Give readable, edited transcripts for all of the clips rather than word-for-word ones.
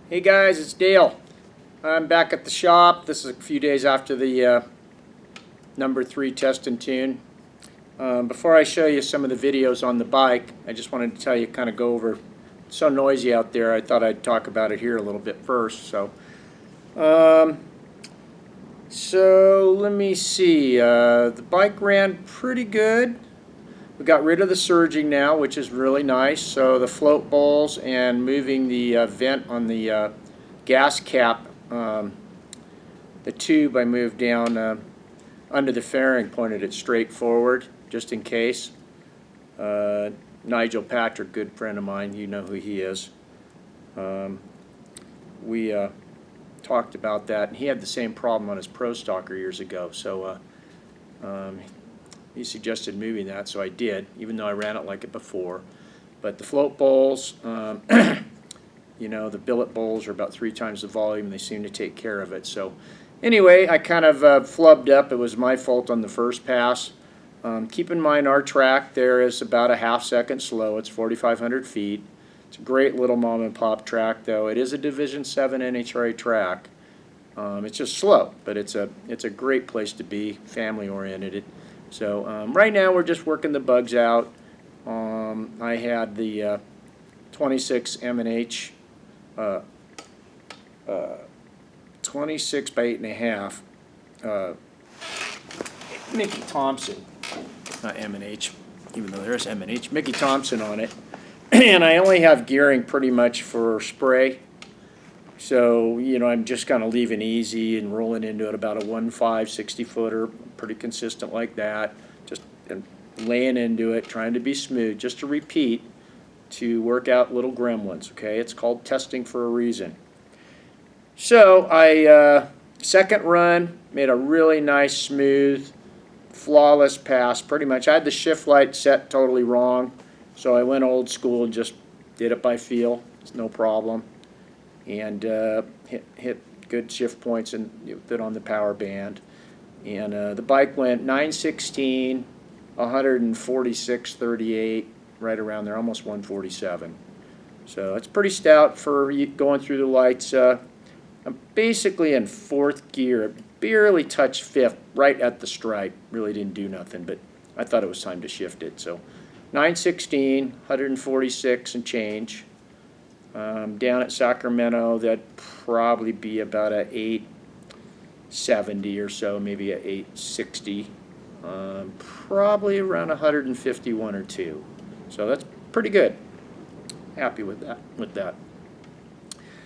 Hey guys, it's Dale. I'm back at the shop. This is a few days after the number 3 test and tune. Before I show you some of the videos on the bike, I just wanted to tell you, kind of go over, it's so noisy out there, I thought I'd talk about it here a little bit first. So let me see, the bike ran pretty good. We got rid of the surging now, which is really nice. So the float bowls and moving the vent on the gas cap, the tube I moved down under the fairing, pointed it straight forward, just in case. Nigel Patrick, good friend of mine, you know who he is. We talked about that, and he had the same problem on his Pro Stalker years ago. So he suggested moving that, so I did, even though I ran it like it before. But the float bowls, you know, the billet bowls are about 3 times the volume. They seem to take care of it. So anyway, I kind of flubbed up. It was my fault on the first pass. Keep in mind our track there is about a half second slow. It's 4,500 feet. It's a great little mom and pop track, though. It is a Division 7 NHRA track. It's just slow, but it's a great place to be, family oriented. So right now we're just working the bugs out. I had the 26 M&H, 26 by 8.5, Mickey Thompson, not M&H, even though there's M&H, Mickey Thompson on it. And I only have gearing pretty much for spray. So, you know, I'm just kind of leaving easy and rolling into it about a 1.5 60-footer, pretty consistent like that. Just laying into it, trying to be smooth, just to repeat, to work out little gremlins, okay? It's called testing for a reason. So I, second run, made a really nice, smooth, flawless pass, pretty much. I had the shift light set totally wrong, so I went old school and just did it by feel. It's no problem. And hit good shift points and fit on the power band. And the bike went 916, 146.38, right around there, almost 147. So it's pretty stout for going through the lights. I'm basically in 4th gear, barely touched 5th, right at the stripe. Really didn't do nothing, but I thought it was time to shift it. So 916, 146 and change. Down at Sacramento, that'd probably be about a 870 or so, maybe a 860. Probably around 151 or 2. So that's pretty good. Happy with that.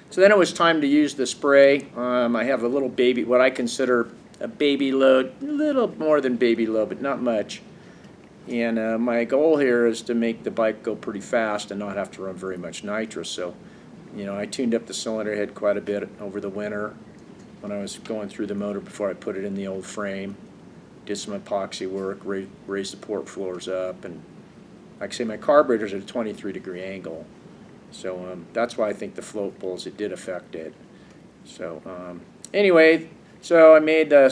So then it was time to use the spray. I have a little baby, what I consider a baby load, a little more than baby load, but not much. And my goal here is to make the bike go pretty fast and not have to run very much nitrous. So, you know, I tuned up the cylinder head quite a bit over the winter when I was going through the motor before I put it in the old frame. Did some epoxy work, raised the port floors up, and like I say, my carburetor's at a 23-degree angle. So that's why I think the float bowls, it did affect it. So anyway, so I made the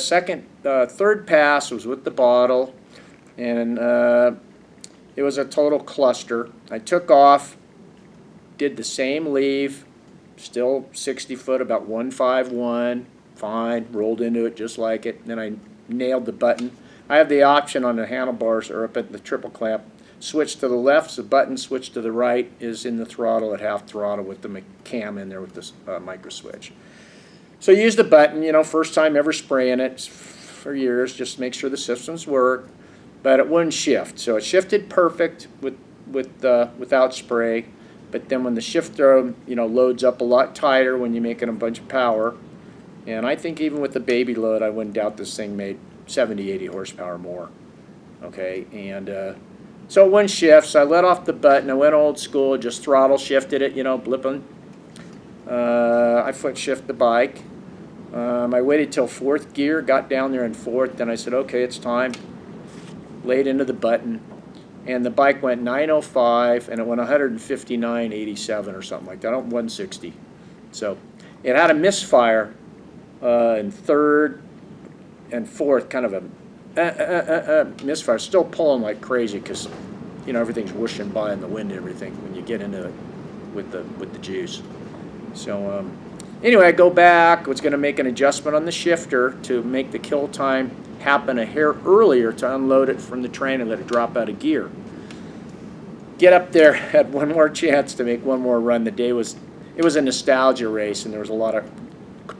third pass was with the bottle. And it was a total cluster. I took off, did the same leave, still 60 foot, about 151, fine, rolled into it just like it. And then I nailed the button. I have the option on the handlebars or up at the triple clamp, switch to the left, the button, switch to the right is in the throttle at half throttle with the cam in there with the micro switch. So use the button, you know, first time ever spraying it for years, just to make sure the systems work. But it wouldn't shift, so it shifted perfect without spray. But then when the shifter, you know, loads up a lot tighter when you're making a bunch of power, and I think even with the baby load, I wouldn't doubt this thing made 70, 80 horsepower more. Okay, and so it wouldn't shift. So I let off the button. I went old school, just throttle shifted it, you know, blipping. I foot shift the bike. I waited till 4th gear, got down there in 4th. Then I said, okay, it's time. Laid into the button, and the bike went 905, and it went 159.87 or something like that, 160. So it had a misfire in 3rd and 4th, kind of a misfire, still pulling like crazy because, you know, everything's whooshing by in the wind and everything when you get into it with the juice. So anyway, I go back, was going to make an adjustment on the shifter to make the kill time happen a hair earlier to unload it from the train and let it drop out of gear. Get up there, had one more chance to make one more run. It was a nostalgia race, and there was a lot of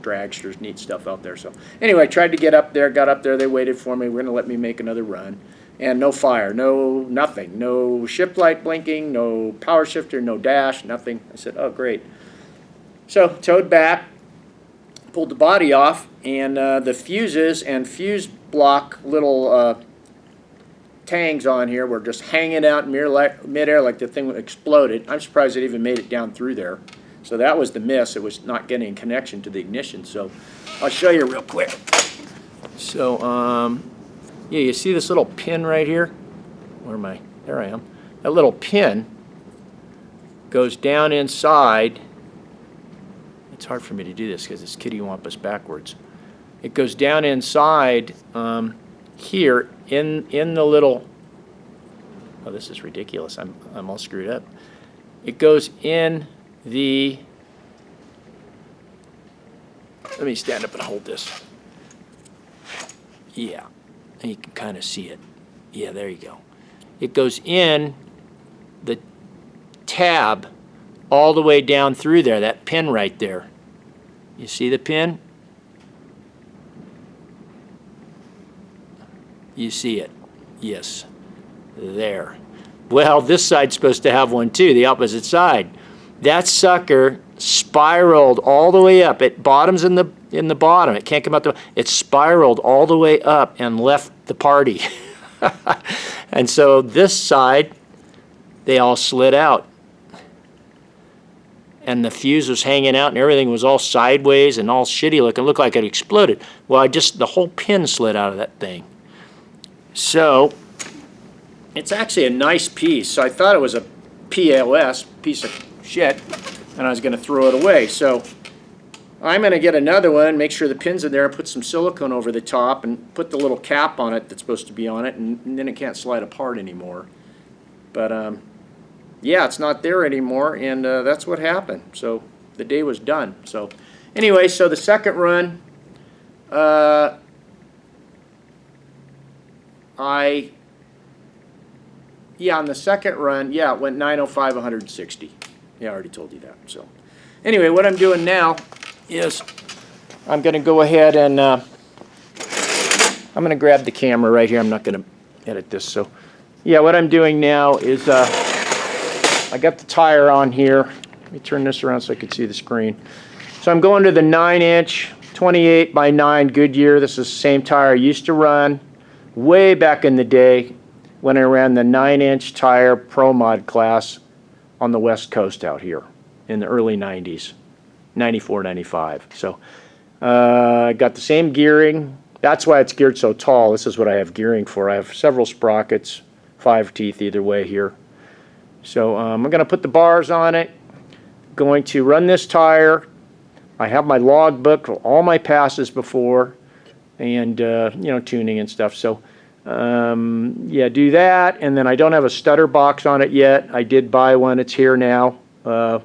dragsters, neat stuff out there. So anyway, I tried to get up there, got up there, they waited for me, we're going to let me make another run. And no fire, no nothing, no ship light blinking, no power shifter, no dash, nothing. I said, oh great. So towed back, pulled the body off, and the fuses and fuse block little tangs on here were just hanging out in midair like the thing exploded. I'm surprised it even made it down through there. So that was the miss. It was not getting connection to the ignition. So I'll show you real quick. So yeah, you see this little pin right here? Where am I? There I am. That little pin goes down inside. It's hard for me to do this because it's kittywampus backwards. It goes down inside here in the little. Oh, this is ridiculous. I'm all screwed up. It goes in the. Let me stand up and hold this. Yeah, and you can kind of see it. Yeah, there you go. It goes in the tab all the way down through there, that pin right there. You see the pin? You see it? Yes. There. Well, this side's supposed to have one too, the opposite side. That sucker spiraled all the way up. It bottoms in the bottom. It can't come out it spiraled all the way up and left the party. And so this side, they all slid out. And the fuse was hanging out and everything was all sideways and all shitty looking. It looked like it exploded. Well, the whole pin slid out of that thing. So it's actually a nice piece. So I thought it was a PLS, piece of shit, and I was going to throw it away. So I'm going to get another one, make sure the pin's in there, and put some silicone over the top and put the little cap on it that's supposed to be on it, and then it can't slide apart anymore. But yeah, it's not there anymore, and that's what happened. So the day was done. So anyway, so the second run, on the second run, yeah, it went 905, 160. Yeah, I already told you that. So anyway, what I'm doing now is I'm going to go ahead and I'm going to grab the camera right here. I'm not going to edit this. So yeah, what I'm doing now is I got the tire on here. Let me turn this around so I can see the screen. So I'm going to the 9-inch 28 by 9 Goodyear. This is the same tire I used to run way back in the day when I ran the 9-inch tire Pro Mod class on the West Coast out here in the early 90s, 94, 95. So I got the same gearing. That's why it's geared so tall. This is what I have gearing for. I have several sprockets, 5 teeth either way here. So I'm going to put the bars on it, going to run this tire. I have my log book for all my passes before and, tuning and stuff. So, yeah, do that. And then I don't have a stutter box on it yet. I did buy one. It's here now, the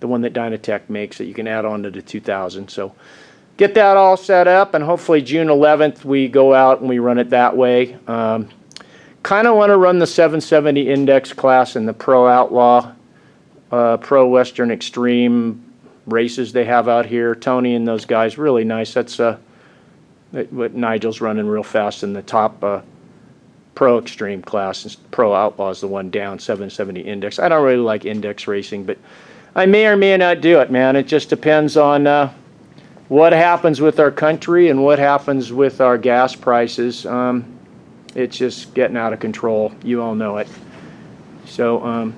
one that Dynatech makes that you can add on to the 2000. So get that all set up, and hopefully June 11th we go out and we run it that way. Kind of want to run the 770 index class in the Pro Outlaw, Pro Western Extreme races they have out here. Tony and those guys, really nice. That's what Nigel's running real fast in the top Pro Extreme class. Pro Outlaw is the one down, 770 index. I don't really like index racing, but I may or may not do it, man. It just depends on what happens with our country and what happens with our gas prices. It's just getting out of control. You all know it. So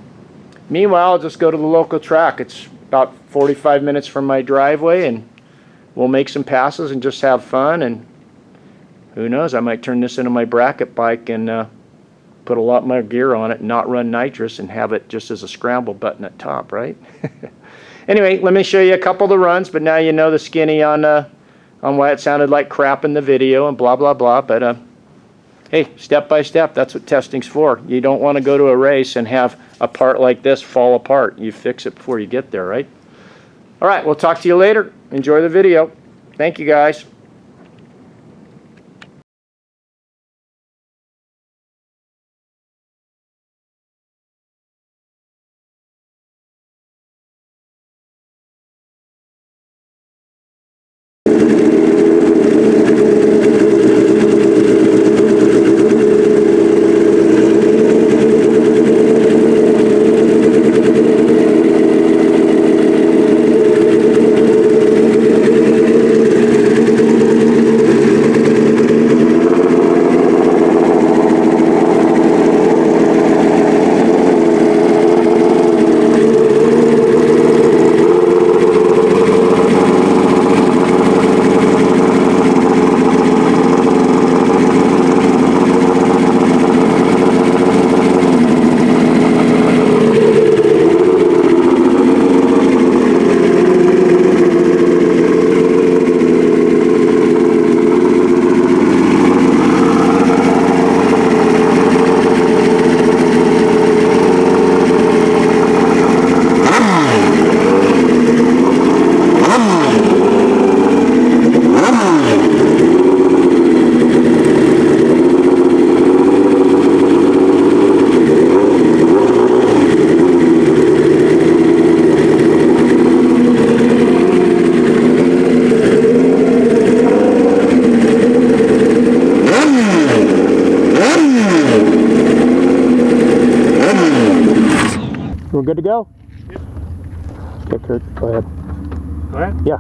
meanwhile, I'll just go to the local track. It's about 45 minutes from my driveway, and we'll make some passes and just have fun. And who knows, I might turn this into my bracket bike and put a lot more gear on it and not run nitrous and have it just as a scramble button at top, right? Anyway, let me show you a couple of the runs, but now you know the skinny on why it sounded like crap in the video and blah, blah, blah. But hey, step by step, that's what testing's for. You don't want to go to a race and have a part like this fall apart. You fix it before you get there, right? All right, we'll talk to you later. Enjoy the video. Thank you, guys. We're good to go? Yep. Okay, Kurt, go ahead. Go ahead. Yeah.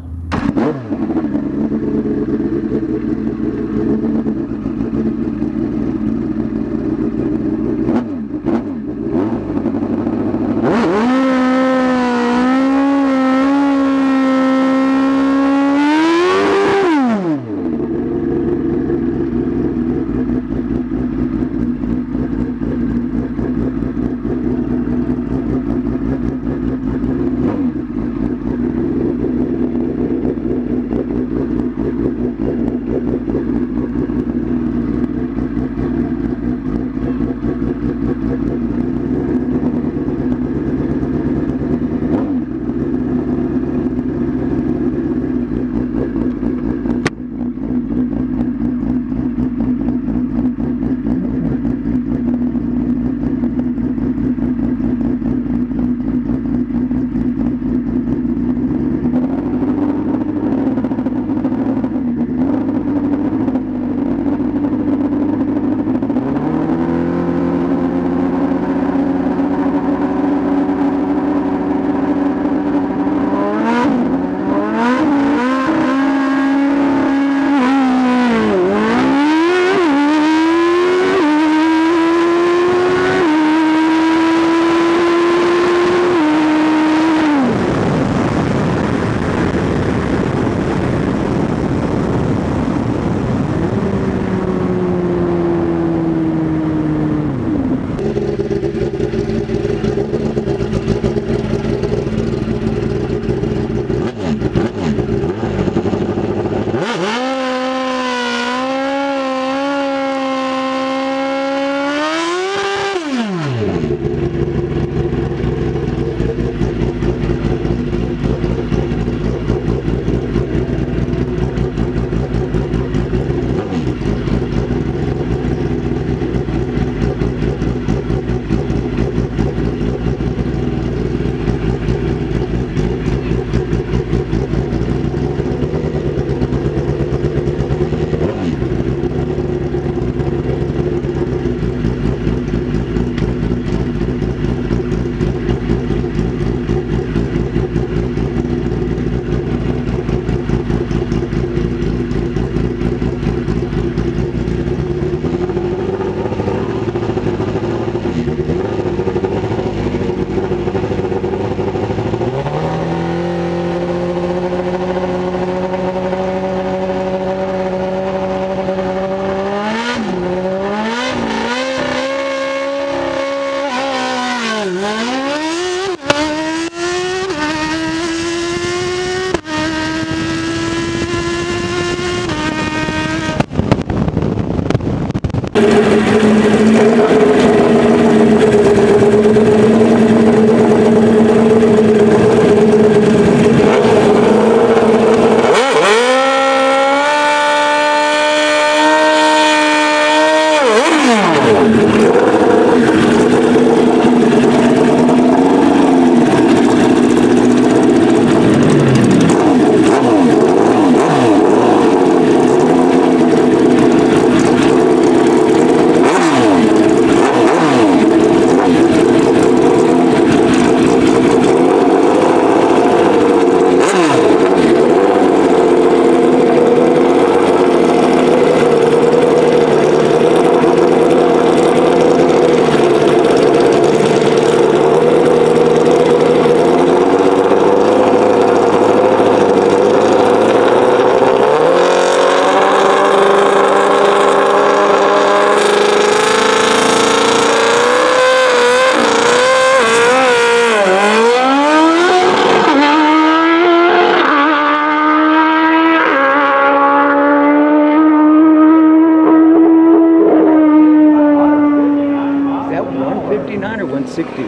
159 or 169?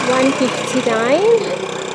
159.